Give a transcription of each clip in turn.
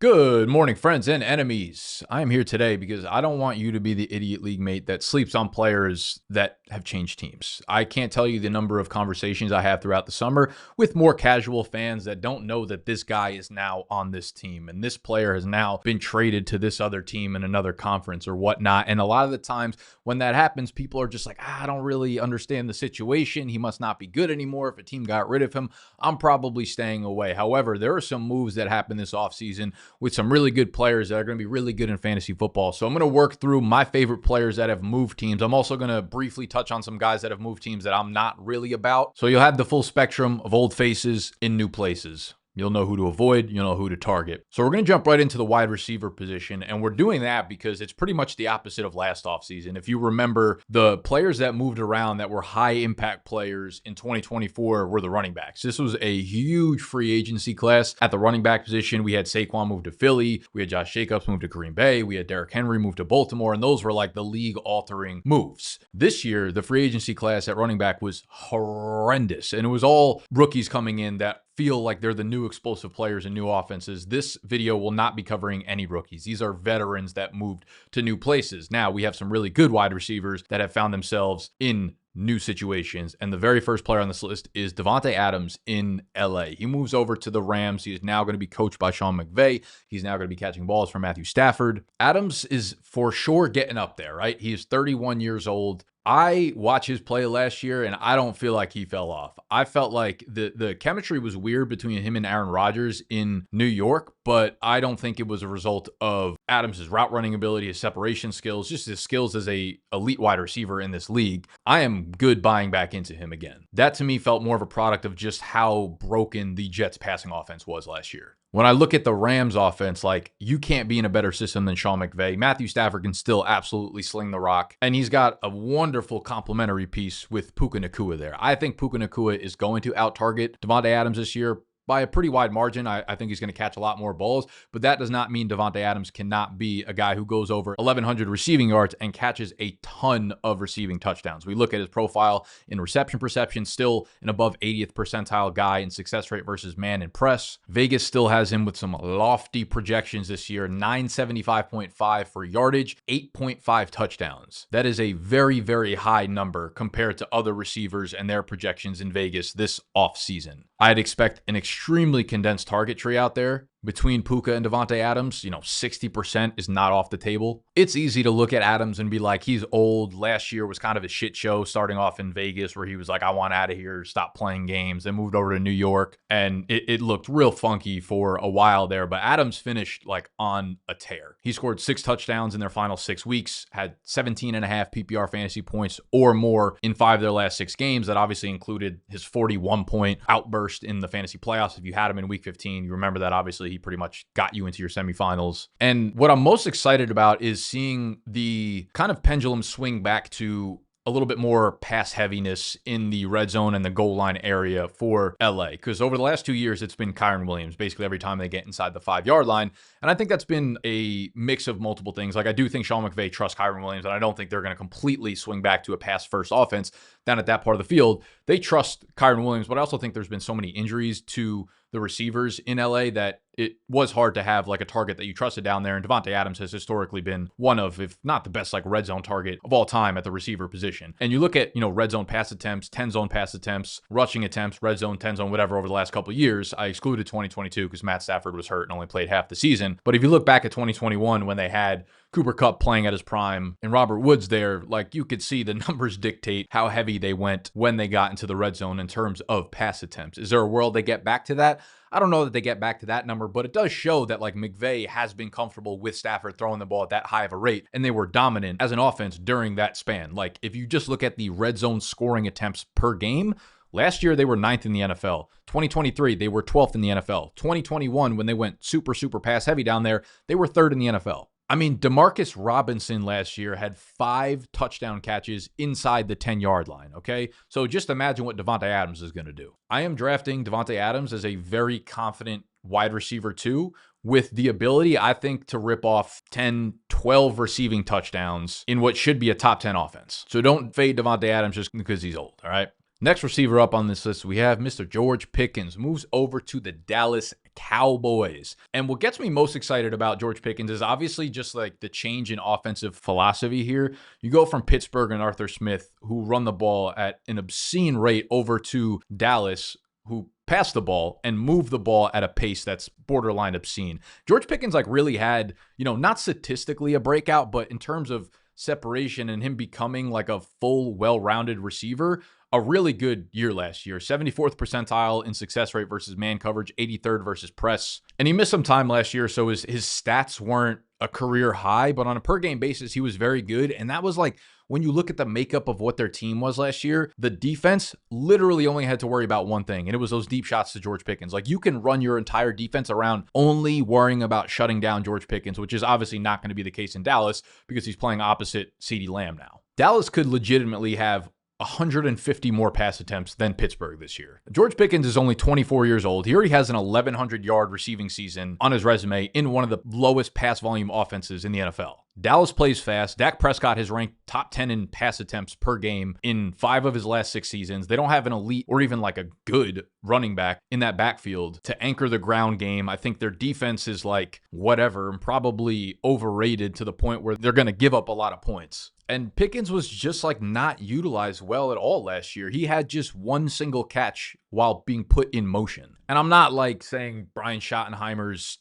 Good morning, friends and enemies. I am here today because I don't want you to be the idiot league mate that sleeps on players that have changed teams. I can't tell you the number of conversations I have throughout the summer with more casual fans that don't know that this guy is now on this team and this player has now been traded to this other team in another conference or whatnot. And a lot of the times when that happens, people are just like, I don't really understand the situation. He must not be good anymore. If a team got rid of him, I'm probably staying away. However, there are some moves that happened this offseason with some really good players that are going to be really good in fantasy football. So I'm going to work through my favorite players that have moved teams. I'm also going to briefly touch on some guys that have moved teams that I'm not really about. So you'll have the full spectrum of old faces in new places. You'll know who to avoid. You'll know who to target. So we're going to jump right into the wide receiver position. And we're doing that because it's pretty much the opposite of last offseason. If you remember, the players that moved around that were high impact players in 2024 were the running backs. This was a huge free agency class. At the running back position, we had Saquon move to Philly. We had Josh Jacobs move to Green Bay. We had Derrick Henry move to Baltimore. And those were like the league altering moves. This year, the free agency class at running back was horrendous. And it was all rookies coming in that feel like they're the new explosive players and new offenses. This video will not be covering any rookies. These are veterans that moved to new places. Now, we have some really good wide receivers that have found themselves in new situations. And the very first player on this list is Davante Adams in LA. He moves over to the Rams. He is now going to be coached by Sean McVay. He's now going to be catching balls from Matthew Stafford. Adams is for sure getting up there, right? He is 31 years old. I watched his play last year, and I don't feel like he fell off. I felt like the chemistry was weird between him and Aaron Rodgers in New York, but I don't think it was a result of Adams' route running ability, his separation skills, just his skills as a elite wide receiver in this league. I am good buying back into him again. That to me felt more of a product of just how broken the Jets passing offense was last year. When I look at the Rams offense, like, you can't be in a better system than Sean McVay. Matthew Stafford can still absolutely sling the rock. And he's got a wonderful complementary piece with Puka Nacua there. I think Puka Nacua is going to out-target Davante Adams this year by a pretty wide margin. I think he's going to catch a lot more balls, but that does not mean Davante Adams cannot be a guy who goes over 1,100 receiving yards and catches a ton of receiving touchdowns. We look at his profile in reception perception, still an above 80th percentile guy in success rate versus man and press. Vegas still has him with some lofty projections this year, 975.5 for yardage, 8.5 touchdowns. That is a very, very high number compared to other receivers and their projections in Vegas this offseason. I'd expect an extremely condensed target tree out there between Puka and Davante Adams. 60% is not off the table. It's easy to look at Adams and be like, he's old. Last year was kind of a shit show starting off in Vegas where he was like, I want out of here, stop playing games. Then moved over to New York and it looked real funky for a while there. But Adams finished like on a tear. He scored 6 touchdowns in their final 6 weeks, had 17.5 PPR fantasy points or more in 5 of their last 6 games. That obviously included his 41-point outburst in the fantasy playoffs. If you had him in week 15, you remember that obviously he pretty much got you into your semifinals. And what I'm most excited about is seeing the kind of pendulum swing back to a little bit more pass heaviness in the red zone and the goal line area for LA. Because over the last 2 years, it's been Kyren Williams basically every time they get inside the 5-yard line. And I think that's been a mix of multiple things. Like, I do think Sean McVay trusts Kyren Williams, and I don't think they're going to completely swing back to a pass-first offense down at that part of the field. They trust Kyren Williams, but I also think there's been so many injuries to the receivers in LA that it was hard to have like a target that you trusted down there. And Davante Adams has historically been one of, if not the best, like red zone target of all time at the receiver position. And you look at, red zone pass attempts, 10 zone pass attempts, rushing attempts, red zone, 10 zone, whatever over the last couple of years. I excluded 2022 because Matt Stafford was hurt and only played half the season. But if you look back at 2021 when they had Cooper Kupp playing at his prime and Robert Woods there, like, you could see the numbers dictate how heavy they went when they got into the red zone in terms of pass attempts. Is there a world they get back to that? I don't know that they get back to that number, but it does show that like McVay has been comfortable with Stafford throwing the ball at that high of a rate, and they were dominant as an offense during that span. Like, if you just look at the red zone scoring attempts per game, last year they were 9th in the NFL. 2023, they were 12th in the NFL. 2021, when they went super pass heavy down there, they were 3rd in the NFL. I mean, Demarcus Robinson last year had 5 touchdown catches inside the 10-yard line, okay? So just imagine what Davante Adams is going to do. I am drafting Davante Adams as a very confident wide receiver too, with the ability, I think, to rip off 10, 12 receiving touchdowns in what should be a top 10 offense. So don't fade Davante Adams just because he's old, all right? Next receiver up on this list, we have Mr. George Pickens, moves over to the Dallas Cowboys. And what gets me most excited about George Pickens is obviously just like the change in offensive philosophy here. You go from Pittsburgh and Arthur Smith, who run the ball at an obscene rate, over to Dallas, who pass the ball and move the ball at a pace that's borderline obscene. George Pickens like really had, not statistically a breakout, but in terms of separation and him becoming like a full, well-rounded receiver, a really good year last year. 74th percentile in success rate versus man coverage, 83rd versus press. And he missed some time last year, so his stats weren't a career high, but on a per game basis, he was very good. And that was like, when you look at the makeup of what their team was last year, the defense literally only had to worry about one thing, and it was those deep shots to George Pickens. Like, you can run your entire defense around only worrying about shutting down George Pickens, which is obviously not going to be the case in Dallas because he's playing opposite CeeDee Lamb now. Dallas could legitimately have 150 more pass attempts than Pittsburgh this year. George Pickens is only 24 years old. He already has an 1,100-yard receiving season on his resume in one of the lowest pass volume offenses in the NFL. Dallas plays fast. Dak Prescott has ranked top 10 in pass attempts per game in 5 of his last 6 seasons. They don't have an elite or even like a good running back in that backfield to anchor the ground game. I think their defense is like whatever and probably overrated to the point where they're going to give up a lot of points. And Pickens was just like not utilized well at all last year. He had just one single catch while being put in motion. And I'm not like saying Brian Schottenheimer's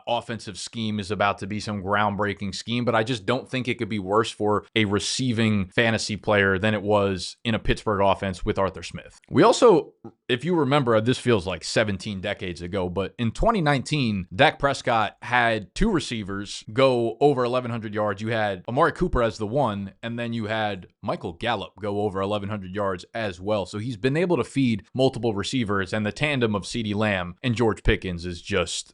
offensive scheme is about to be some groundbreaking scheme, but I just don't think it could be worse for a receiving fantasy player than it was in a Pittsburgh offense with Arthur Smith. We also, if you remember, this feels like 17 decades ago, but in 2019, Dak Prescott had 2 receivers go over 1,100 yards. You had Amari Cooper as the one, and then you had Michael Gallup go over 1,100 yards as well. So he's been able to feed multiple receivers, and the tandem of CeeDee Lamb and George Pickens is just,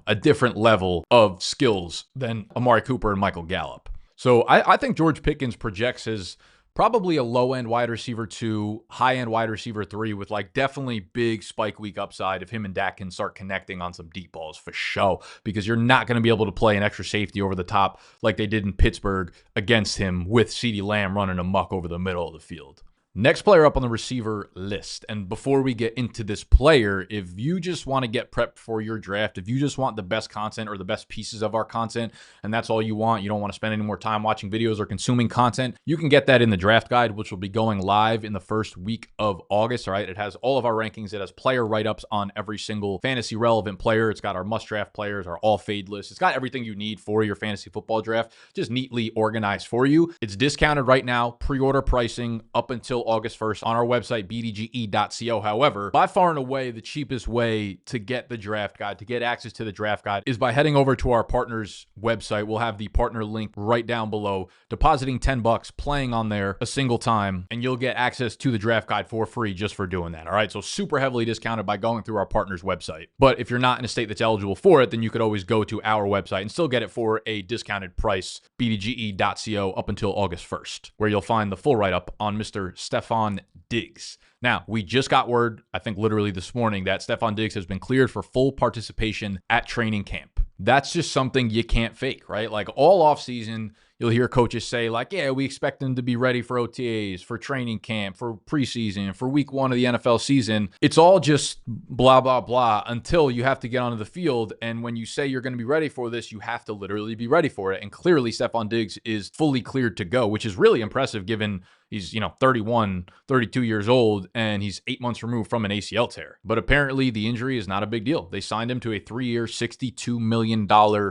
a different level of skills than Amari Cooper and Michael Gallup. So I think George Pickens projects as probably a low-end wide receiver 2, high-end wide receiver 3 with like definitely big spike week upside if him and Dak can start connecting on some deep balls for show, because you're not going to be able to play an extra safety over the top like they did in Pittsburgh against him with CeeDee Lamb running amok over the middle of the field. Next player up on the receiver list. And before we get into this player, if you just want to get prepped for your draft, if you just want the best content or the best pieces of our content, and that's all you want, you don't want to spend any more time watching videos or consuming content, you can get that in the draft guide, which will be going live in the first week of August. All right. It has all of our rankings. It has player write-ups on every single fantasy relevant player. It's got our must draft players, our all fade list. It's got everything you need for your fantasy football draft, just neatly organized for you. It's discounted right now, pre-order pricing up until August 1st on our website, bdge.co. However, by far and away, the cheapest way to get the draft guide, to get access to the draft guide, is by heading over to our partner's website. We'll have the partner link right down below, depositing $10, playing on there a single time, and you'll get access to the draft guide for free just for doing that. All right. So super heavily discounted by going through our partner's website. But if you're not in a state that's eligible for it, then you could always go to our website and still get it for a discounted price, bdge.co, up until August 1st, where you'll find the full write-up on Mr. Stefon Diggs. Now, we just got word, I think literally this morning, that Stefon Diggs has been cleared for full participation at training camp. That's just something you can't fake, right? Like all offseason, you'll hear coaches say like, yeah, we expect them to be ready for OTAs, for training camp, for preseason, for week 1 of the NFL season. It's all just blah, blah, blah until you have to get onto the field. And when you say you're going to be ready for this, you have to literally be ready for it. And clearly Stefon Diggs is fully cleared to go, which is really impressive given he's, 31, 32 years old, and he's 8 months removed from an ACL tear. But apparently the injury is not a big deal. They signed him to a 3-year, $62 million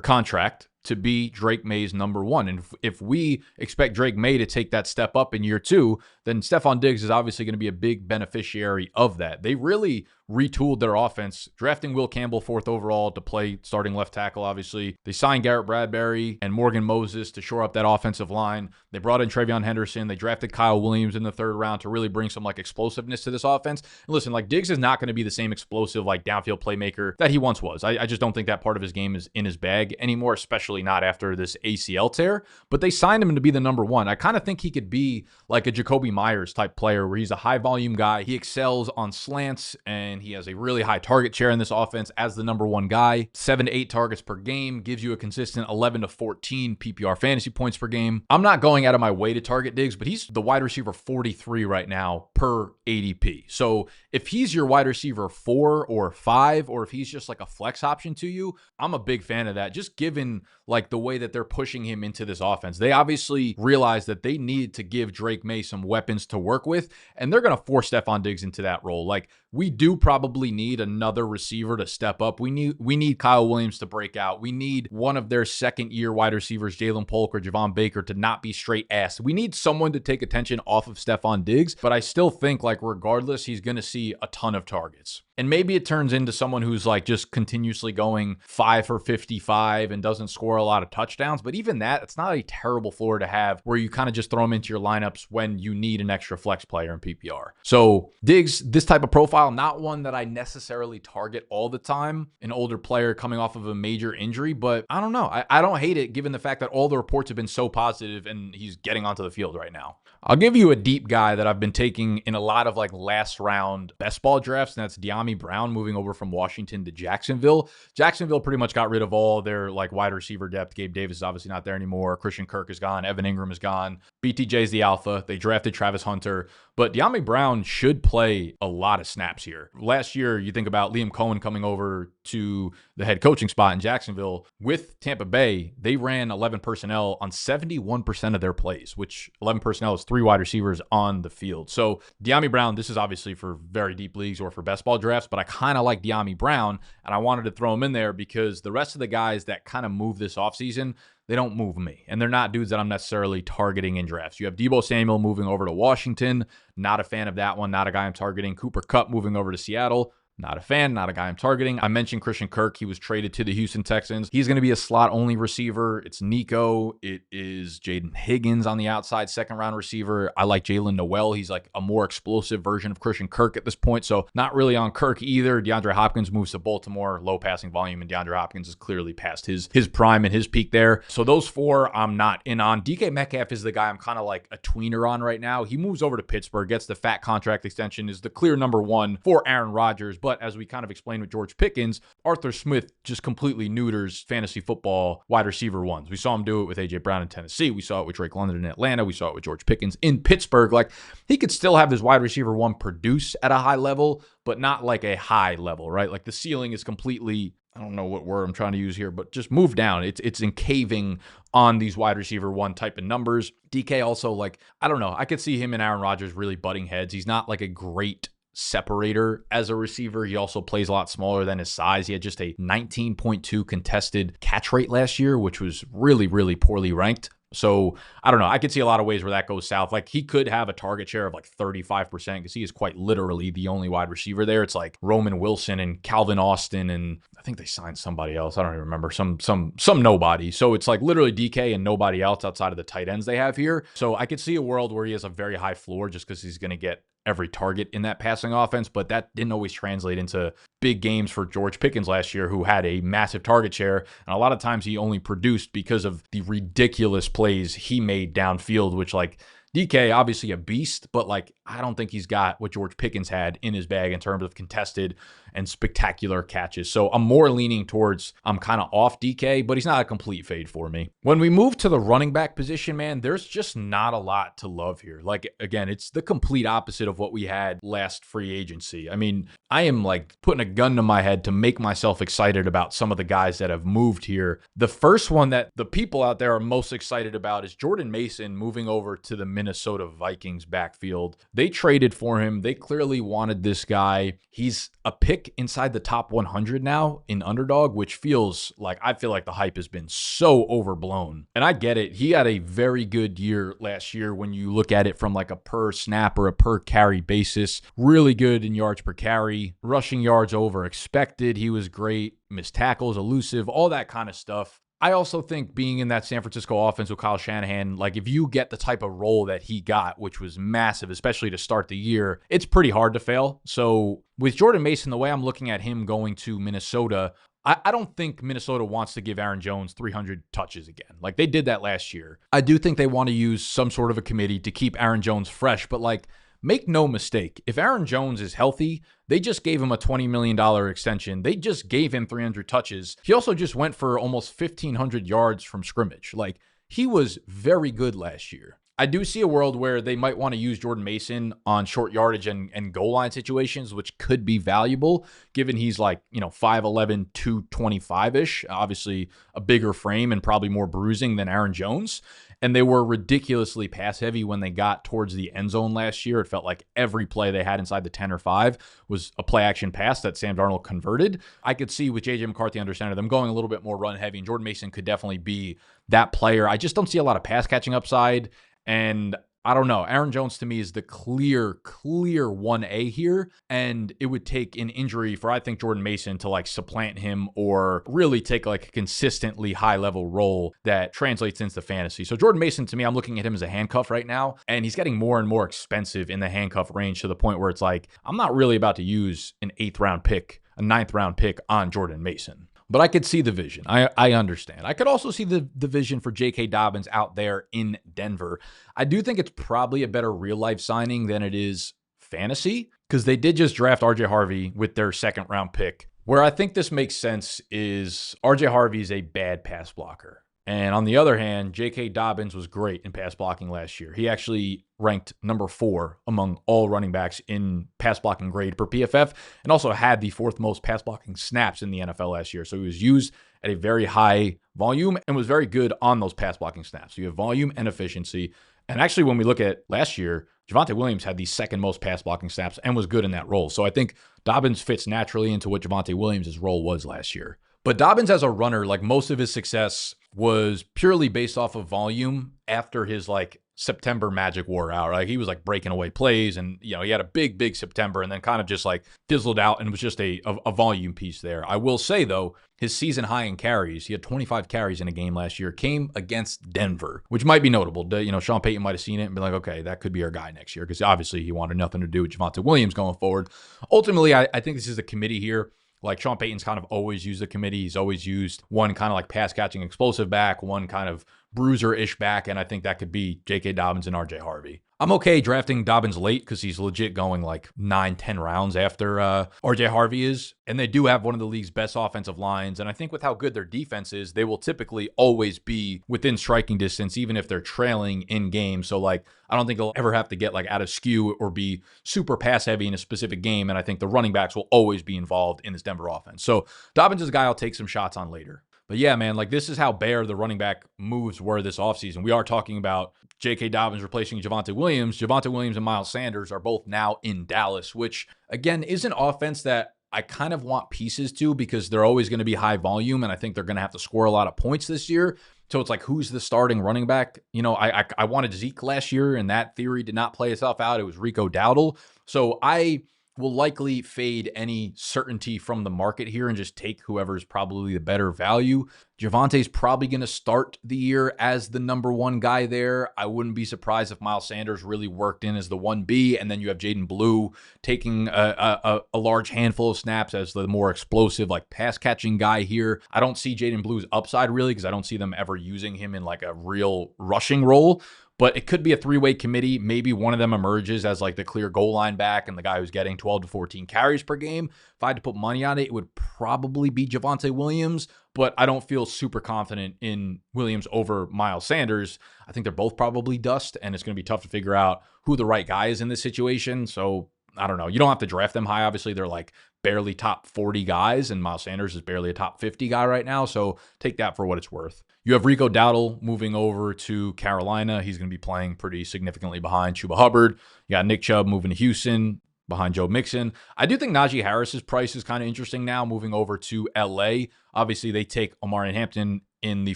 contract to be Drake May's number 1. And if we expect Drake May to take that step up in year 2, then Stefon Diggs is obviously going to be a big beneficiary of that. They really retooled their offense, drafting Will Campbell 4th overall to play starting left tackle, obviously. They signed Garrett Bradbury and Morgan Moses to shore up that offensive line. They brought in Travion Henderson. They drafted Kyle Williams in the 3rd round to really bring some like explosiveness to this offense. And listen, like Diggs is not going to be the same explosive like downfield playmaker that he once was. I just don't think that part of his game is in his bag anymore, especially especially not after this ACL tear, but they signed him to be the number one. I kind of think he could be like a Jacoby Myers type player where he's a high volume guy. He excels on slants and he has a really high target share in this offense as the number one guy. 7 to 8 targets per game gives you a consistent 11 to 14 PPR fantasy points per game. I'm not going out of my way to target Diggs, but he's the wide receiver 43 right now per ADP. So if he's your wide receiver 4 or 5, or if he's just like a flex option to you, I'm a big fan of that. Just given like the way that they're pushing him into this offense, they obviously realize that they need to give Drake May some weapons to work with, and they're going to force Stefon Diggs into that role. Like, we do probably need another receiver to step up. We need Kyle Williams to break out. We need one of their second-year wide receivers, Jalen Polk or Javon Baker, to not be straight ass. We need someone to take attention off of Stefon Diggs, but I still think, like, regardless, he's going to see a ton of targets. And maybe it turns into someone who's like just continuously going 5 for 55 and doesn't score a lot of touchdowns. But even that, it's not a terrible floor to have where you kind of just throw him into your lineups when you need an extra flex player in PPR. So Diggs, this type of profile, not one that I necessarily target all the time. An older player coming off of a major injury, but I don't know. I don't hate it given the fact that all the reports have been so positive and he's getting onto the field right now. I'll give you a deep guy that I've been taking in a lot of like last round best ball drafts, and that's Dyami Brown moving over from Washington to Jacksonville. Jacksonville pretty much got rid of all their like wide receiver depth. Gabe Davis is obviously not there anymore. Christian Kirk is gone. Evan Ingram is gone. BTJ is the alpha. They drafted Travis Hunter, but Dyami Brown should play a lot of snaps here. Last year, you think about Liam Cohen coming over to the head coaching spot in Jacksonville with Tampa Bay. They ran 11 personnel on 71% of their plays, which 11 personnel is 3 wide receivers on the field. So Dyami Brown, this is obviously for very deep leagues or for best ball drafts, but I kind of like Dyami Brown, and I wanted to throw him in there because the rest of the guys that kind of move this offseason, they don't move me, and they're not dudes that I'm necessarily targeting in drafts. You have Deebo Samuel moving over to Washington. Not a fan of that one. Not a guy I'm targeting. Cooper Kupp moving over to Seattle. Not a fan, not a guy I'm targeting. I mentioned Christian Kirk. He was traded to the Houston Texans. He's going to be a slot-only receiver. It's Nico. It is Jaden Higgins on the outside, second-round receiver. I like Jalen Noel. He's like a more explosive version of Christian Kirk at this point, so not really on Kirk either. DeAndre Hopkins moves to Baltimore, low passing volume, and DeAndre Hopkins is clearly past his prime and his peak there. So those 4 I'm not in on. DK Metcalf is the guy I'm kind of like a tweener on right now. He moves over to Pittsburgh, gets the fat contract extension, is the clear number 1 for Aaron Rodgers. But as we kind of explained with George Pickens, Arthur Smith just completely neuters fantasy football wide receiver ones. We saw him do it with A.J. Brown in Tennessee. We saw it with Drake London in Atlanta. We saw it with George Pickens in Pittsburgh. Like, he could still have his wide receiver 1 produce at a high level, but not like a high level, right? Like, the ceiling is completely, I don't know what word I'm trying to use here, but just move down. It's in caving on these wide receiver 1 type of numbers. DK also, like, I don't know. I could see him and Aaron Rodgers really butting heads. He's not like a great separator as a receiver. He also plays a lot smaller than his size. He had just a 19.2 contested catch rate last year, which was really, really poorly ranked. So I don't know. I could see a lot of ways where that goes south. Like, he could have a target share of like 35% because he is quite literally the only wide receiver there. It's like Roman Wilson and Calvin Austin, and I think they signed somebody else. I don't even remember, some nobody. So it's like literally DK and nobody else outside of the tight ends they have here. So I could see a world where he has a very high floor just because he's going to get every target in that passing offense, but that didn't always translate into big games for George Pickens last year, who had a massive target share, and a lot of times he only produced because of the ridiculous plays he made downfield, which, like, DK, obviously a beast, but like, I don't think he's got what George Pickens had in his bag in terms of contested and spectacular catches. So I'm more leaning towards I'm kind of off DK, but he's not a complete fade for me. When we move to the running back position, man, there's just not a lot to love here. Like, again, it's the complete opposite of what we had last free agency. I mean, I am like putting a gun to my head to make myself excited about some of the guys that have moved here. The first one that the people out there are most excited about is Jordan Mason moving over to the Minnesota Vikings backfield. They traded for him. They clearly wanted this guy. He's a pick inside the top 100 now in Underdog, which feels like, I feel like the hype has been so overblown. And I get it. He had a very good year last year when you look at it from like a per snap or a per carry basis. Really good in yards per carry, rushing yards over expected. He was great. Missed tackles, elusive, all that kind of stuff. I also think being in that San Francisco offense with Kyle Shanahan, like if you get the type of role that he got, which was massive, especially to start the year, it's pretty hard to fail. So with Jordan Mason, the way I'm looking at him going to Minnesota, I don't think Minnesota wants to give Aaron Jones 300 touches again. Like, they did that last year. I do think they want to use some sort of a committee to keep Aaron Jones fresh, but like, make no mistake, if Aaron Jones is healthy, they just gave him a $20 million extension. They just gave him 300 touches. He also just went for almost 1,500 yards from scrimmage. Like, he was very good last year. I do see a world where they might want to use Jordan Mason on short yardage and goal line situations, which could be valuable given he's like, 5'11", 225-ish, obviously a bigger frame and probably more bruising than Aaron Jones. And they were ridiculously pass heavy when they got towards the end zone last year. It felt like every play they had inside the 10 or 5 was a play action pass that Sam Darnold converted. I could see with J.J. McCarthy under center, them going a little bit more run heavy, and Jordan Mason could definitely be that player. I just don't see a lot of pass catching upside. And I don't know. Aaron Jones to me is the clear 1A here. And it would take an injury for, I think, Jordan Mason to like supplant him or really take like a consistently high level role that translates into fantasy. So Jordan Mason, to me, I'm looking at him as a handcuff right now. And he's getting more and more expensive in the handcuff range to the point where it's like, I'm not really about to use an 8th round pick, a 9th round pick on Jordan Mason. But I could see the vision. I understand. I could also see the vision for J.K. Dobbins out there in Denver. I do think it's probably a better real-life signing than it is fantasy because they did just draft R.J. Harvey with their 2nd round pick. Where I think this makes sense is R.J. Harvey is a bad pass blocker. And on the other hand, J.K. Dobbins was great in pass blocking last year. He actually ranked number 4 among all running backs in pass blocking grade per PFF and also had the 4th most pass blocking snaps in the NFL last year. So he was used at a very high volume and was very good on those pass blocking snaps. So you have volume and efficiency. And actually, when we look at last year, Javonte Williams had the 2nd most pass blocking snaps and was good in that role. So I think Dobbins fits naturally into what Javonte Williams' role was last year. But Dobbins as a runner, like most of his success was purely based off of volume after his like September magic wore out. Like he was like breaking away plays and, he had a big September and then kind of just like fizzled out and was just a volume piece there. I will say though, his season high in carries, he had 25 carries in a game last year, came against Denver, which might be notable. Sean Payton might have seen it and be like, okay, that could be our guy next year because obviously he wanted nothing to do with Javonte Williams going forward. Ultimately, I think this is a committee here. Like Sean Payton's kind of always used the committee. He's always used one kind of like pass catching explosive back, one kind of bruiser-ish back, and I think that could be J.K. Dobbins and R.J. Harvey. I'm okay drafting Dobbins late because he's legit going like 9-10 rounds after R.J. Harvey is. And they do have one of the league's best offensive lines. And I think with how good their defense is, they will typically always be within striking distance, even if they're trailing in game. So like, I don't think they'll ever have to get like out of skew or be super pass heavy in a specific game. And I think the running backs will always be involved in this Denver offense. So Dobbins is a guy I'll take some shots on later. But yeah, man, like this is how bare the running back moves were this offseason. We are talking about J.K. Dobbins replacing Javonte Williams. Javonte Williams and Miles Sanders are both now in Dallas, which again is an offense that I kind of want pieces to because they're always going to be high volume and I think they're going to have to score a lot of points this year. So it's like, who's the starting running back? I wanted Zeke last year and that theory did not play itself out. It was Rico Dowdle. So I will likely fade any certainty from the market here and just take whoever's probably the better value. Javonte's probably going to start the year as the number 1 guy there. I wouldn't be surprised if Miles Sanders really worked in as the 1B, and then you have Jaden Blue taking a large handful of snaps as the more explosive, like pass-catching guy here. I don't see Jaden Blue's upside really because I don't see them ever using him in like a real rushing role. But it could be a 3-way committee. Maybe one of them emerges as like the clear goal line back and the guy who's getting 12 to 14 carries per game. If I had to put money on it, it would probably be Javonte Williams, but I don't feel super confident in Williams over Miles Sanders. I think they're both probably dust, and it's going to be tough to figure out who the right guy is in this situation. So I don't know. You don't have to draft them high. Obviously, they're like barely top 40 guys, and Miles Sanders is barely a top 50 guy right now. So take that for what it's worth. You have Rico Dowdle moving over to Carolina. He's going to be playing pretty significantly behind Chuba Hubbard. You got Nick Chubb moving to Houston behind Joe Mixon. I do think Najee Harris's price is kind of interesting now moving over to LA. Obviously, they take Omarion Hampton in the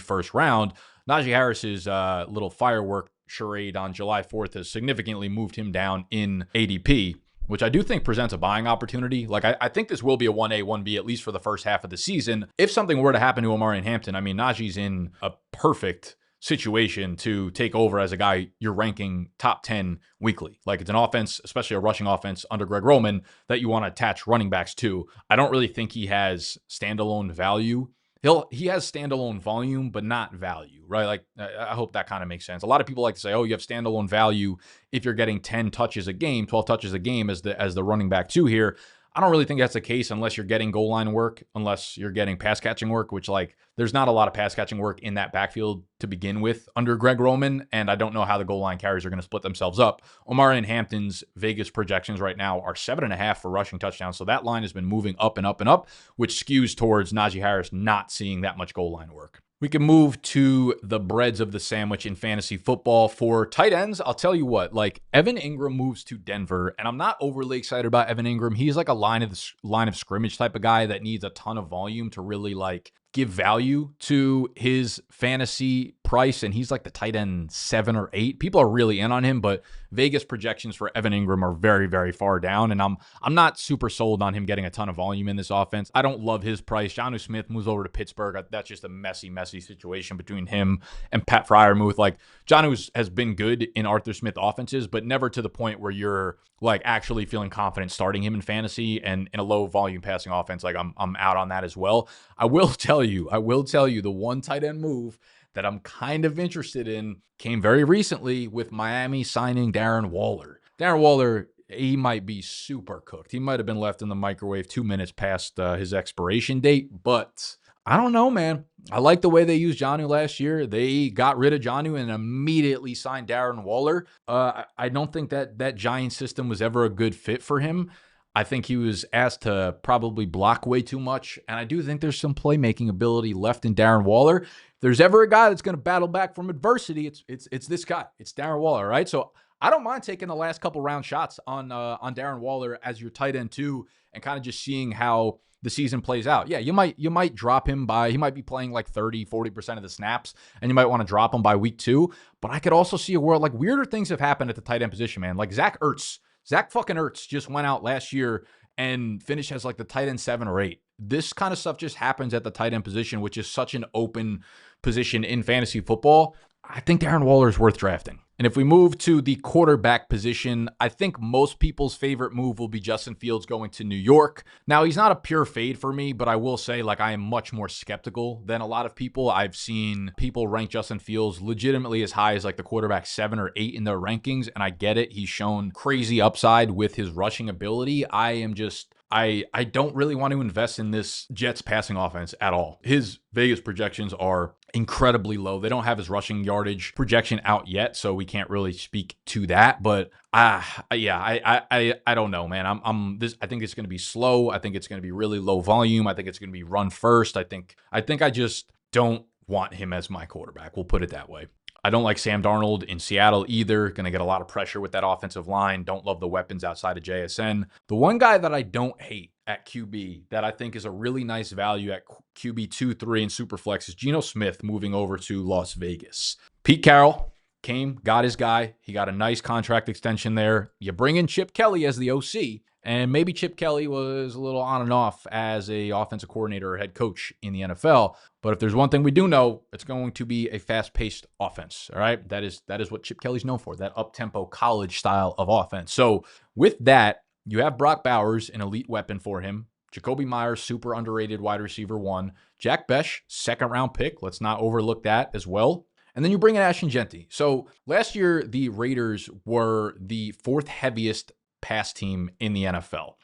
first round. Najee Harris's little firework charade on July 4th has significantly moved him down in ADP, which I do think presents a buying opportunity. Like, I think this will be a 1A, 1B, at least for the first half of the season. If something were to happen to Omarion Hampton, I mean, Najee's in a perfect situation to take over as a guy you're ranking top 10 weekly. Like, it's an offense, especially a rushing offense under Greg Roman, that you want to attach running backs to. I don't really think he has standalone value. He has standalone volume, but not value, right? Like, I hope that kind of makes sense. A lot of people like to say, oh, you have standalone value if you're getting 10 touches a game, 12 touches a game as the running back two here. I don't really think that's the case unless you're getting goal line work, unless you're getting pass catching work, which, like, there's not a lot of pass catching work in that backfield to begin with under Greg Roman, and I don't know how the goal line carries are going to split themselves up. Omari and Hampton's Vegas projections right now are 7.5 for rushing touchdowns, so that line has been moving up and up and up, which skews towards Najee Harris not seeing that much goal line work. We can move to the breads of the sandwich in fantasy football. For tight ends, I'll tell you what, like, Evan Ingram moves to Denver, and I'm not overly excited about Evan Ingram. He's like a line of scrimmage type of guy that needs a ton of volume to really, like, give value to his fantasy price, and he's like the tight end 7 or 8. People are really in on him, but Vegas projections for Evan Ingram are very, very far down, and I'm not super sold on him getting a ton of volume in this offense. I don't love his price. Jonnu Smith moves over to Pittsburgh. That's just a messy situation between him and Pat Freiermuth. Like, Jonnu has been good in Arthur Smith offenses, but never to the point where you're, like, actually feeling confident starting him in fantasy, and in a low volume passing offense. Like, I'm out on that as well. I will tell you the one tight end move that I'm kind of interested in came very recently with Miami signing Darren Waller. Darren Waller, he might be super cooked. He might have been left in the microwave 2 minutes past his expiration date, but I don't know, man. I like the way they used Jonnu last year. They got rid of Jonnu and immediately signed Darren Waller. I don't think that Giants system was ever a good fit for him. I think he was asked to probably block way too much, and I do think there's some playmaking ability left in Darren Waller. If there's ever a guy that's going to battle back from adversity, it's this guy. It's Darren Waller, right? So I don't mind taking the last couple round shots on Darren Waller as your tight end too, and kind of just seeing how the season plays out. Yeah, you might drop him he might be playing like 30-40% of the snaps, and you might want to drop him by week 2. But I could also see a world, like, weirder things have happened at the tight end position, man. Like Zach fucking Ertz just went out last year and finished as like the tight end 7 or 8. This kind of stuff just happens at the tight end position, which is such an open position in fantasy football. I think Darren Waller is worth drafting. And if we move to the quarterback position, I think most people's favorite move will be Justin Fields going to New York. Now, he's not a pure fade for me, but I will say, like, I am much more skeptical than a lot of people. I've seen people rank Justin Fields legitimately as high as like the quarterback 7 or 8 in their rankings, and I get it. He's shown crazy upside with his rushing ability. I don't really want to invest in this Jets passing offense at all. His Vegas projections are incredibly low. They don't have his rushing yardage projection out yet, so we can't really speak to that. But I don't know, man. I think it's going to be slow. I think it's going to be really low volume. I think it's going to be run first. I think I just don't want him as my quarterback. We'll put it that way. I don't like Sam Darnold in Seattle either. Going to get a lot of pressure with that offensive line. Don't love the weapons outside of JSN. The one guy that I don't hate at QB that I think is a really nice value at QB 2, 3, and Superflex is Geno Smith moving over to Las Vegas. Pete Carroll came, got his guy. He got a nice contract extension there. You bring in Chip Kelly as the OC, and maybe Chip Kelly was a little on and off as a offensive coordinator or head coach in the NFL. But if there's one thing we do know, it's going to be a fast-paced offense, all right? That is what Chip Kelly's known for, that up-tempo college style of offense. So with that, you have Brock Bowers, an elite weapon for him. Jacoby Myers, super underrated wide receiver 1. Jack Besh, second-round pick. Let's not overlook that as well. And then you bring in Ashton Genty. So last year, the Raiders were the 4th heaviest pass team in the NFL.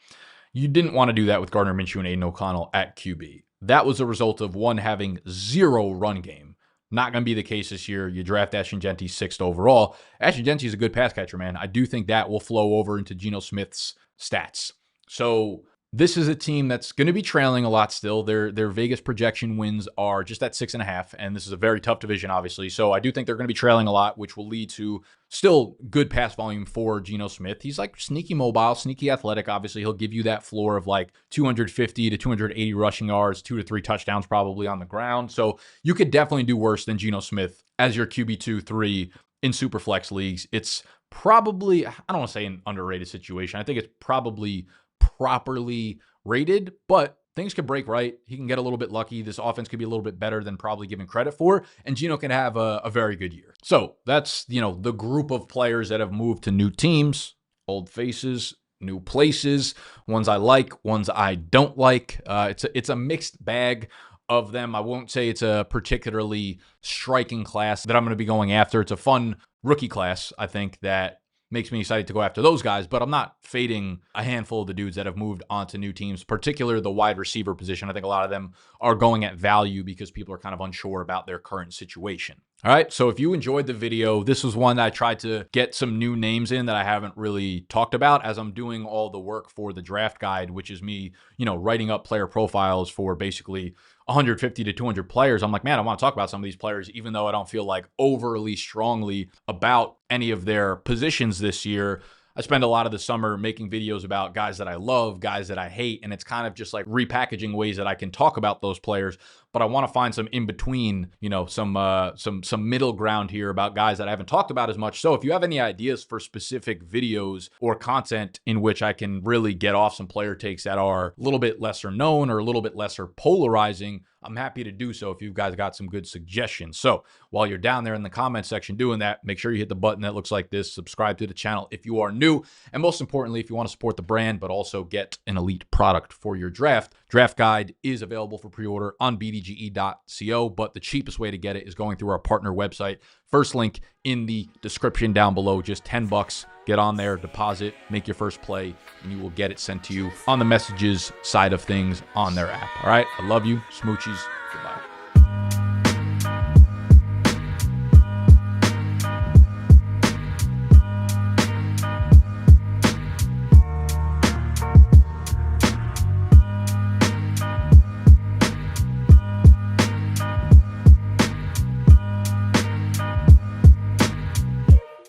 You didn't want to do that with Gardner Minshew and Aiden O'Connell at QB. That was a result of one having 0 run game. Not going to be the case this year. You draft Ashton Genty 6th overall. Ashton Genty is a good pass catcher, man. I do think that will flow over into Geno Smith's stats. So this is a team that's going to be trailing a lot still. Their Vegas projection wins are just at 6.5, and this is a very tough division, obviously. So I do think they're going to be trailing a lot, which will lead to still good pass volume for Geno Smith. He's like sneaky mobile, sneaky athletic. Obviously, he'll give you that floor of like 250 to 280 rushing yards, 2 to 3 touchdowns probably on the ground. So you could definitely do worse than Geno Smith as your QB 2, 3 in Superflex leagues. It's probably, I don't want to say an underrated situation. I think it's probably properly rated, but things could break right. He can get a little bit lucky. This offense could be a little bit better than probably given credit for, and Geno can have a very good year. So that's, the group of players that have moved to new teams, old faces, new places, ones I like, ones I don't like. It's a mixed bag of them. I won't say it's a particularly striking class that I'm going to be going after. It's a fun rookie class, I think, that makes me excited to go after those guys, but I'm not fading a handful of the dudes that have moved on to new teams, particularly the wide receiver position. I think a lot of them are going at value because people are kind of unsure about their current situation. All right, so if you enjoyed the video, this was one that I tried to get some new names in that I haven't really talked about as I'm doing all the work for the draft guide, which is me, writing up player profiles for basically 150 to 200 players. I'm like, man, I want to talk about some of these players, even though I don't feel like overly strongly about any of their positions this year. I spend a lot of the summer making videos about guys that I love, guys that I hate, and it's kind of just like repackaging ways that I can talk about those players. But I want to find some in between, some middle ground here about guys that I haven't talked about as much. So if you have any ideas for specific videos or content in which I can really get off some player takes that are a little bit lesser known or a little bit lesser polarizing, I'm happy to do so if you guys got some good suggestions. So while you're down there in the comment section doing that, make sure you hit the button that looks like this, subscribe to the channel if you are new, and most importantly, if you want to support the brand, but also get an elite product for your draft. Draft guide is available for pre-order on BDGE.co, but the cheapest way to get it is going through our partner website. First link in the description down below, just $10. Get on there, deposit, make your first play, and you will get it sent to you on the messages side of things on their app. All right, I love you. Smoochies. Goodbye.